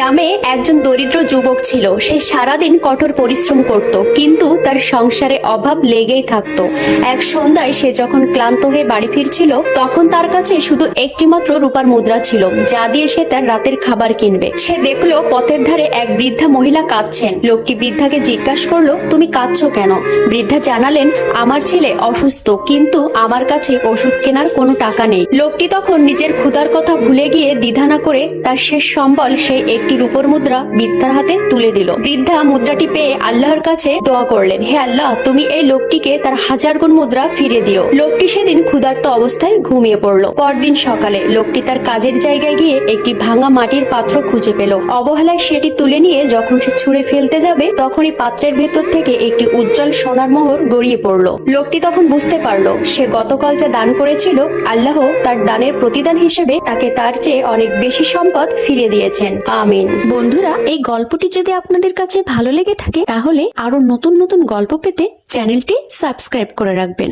গ্রামে একজন দরিদ্র যুবক ছিল। সে সারাদিন কঠোর পরিশ্রম করত, কিন্তু তার সংসারে অভাব লেগেই থাকতো। এক সন্ধ্যায় সে যখন ক্লান্ত হয়ে বাড়ি ফিরছিল, তখন তার কাছে শুধু একটি মাত্র রূপার মুদ্রা ছিল, যা দিয়ে সে তার রাতের খাবার কিনবে। সে দেখলো পথের ধারে এক বৃদ্ধা মহিলা কাঁদছেন। লোকটি বৃদ্ধাকে জিজ্ঞাসা করলো, তুমি কাঁদছো কেন? বৃদ্ধা জানালেন, আমার ছেলে অসুস্থ, কিন্তু আমার কাছে ওষুধ কেনার কোনো টাকা নেই। লোকটি তখন নিজের ক্ষুধার কথা ভুলে গিয়ে দ্বিধা না করে তার শেষ সম্বল সেই একটি রূপোর মুদ্রা বৃদ্ধার হাতে তুলে দিল। বৃদ্ধা মুদ্রাটি পেয়ে আল্লাহর কাছে দোয়া করলেন, হে আল্লাহ, তুমি এই লোকটিকে তার 1000 গুণ মুদ্রা ফিরে দিও। লোকটি সেদিন ক্ষুধার্ত অবস্থায় ঘুমিয়ে পড়ল। পরদিন সকালে লোকটি তার কাজের জায়গায় গিয়ে একটি ভাঙা মাটির পাত্র খুঁজে পেল। অবহেলায় সেটি তুলে নিয়ে যখন সে ছুঁড়ে ফেলতে যাবে, তখনই পাত্রের ভেতর থেকে একটি উজ্জ্বল সোনার মোহর গড়িয়ে পড়ল। লোকটি তখন বুঝতে পারলো সে গতকাল যা দান করেছিল, আল্লাহ তার দানের প্রতিদান হিসেবে তাকে তার চেয়ে অনেক বেশি সম্পদ ফিরে দিয়েছেন। আমিন। বন্ধুরা, এই গল্পটি যদি আপনাদের কাছে ভালো লেগে থাকে, তাহলে আরো নতুন নতুন গল্প পেতে চ্যানেলটি সাবস্ক্রাইব করে রাখবেন।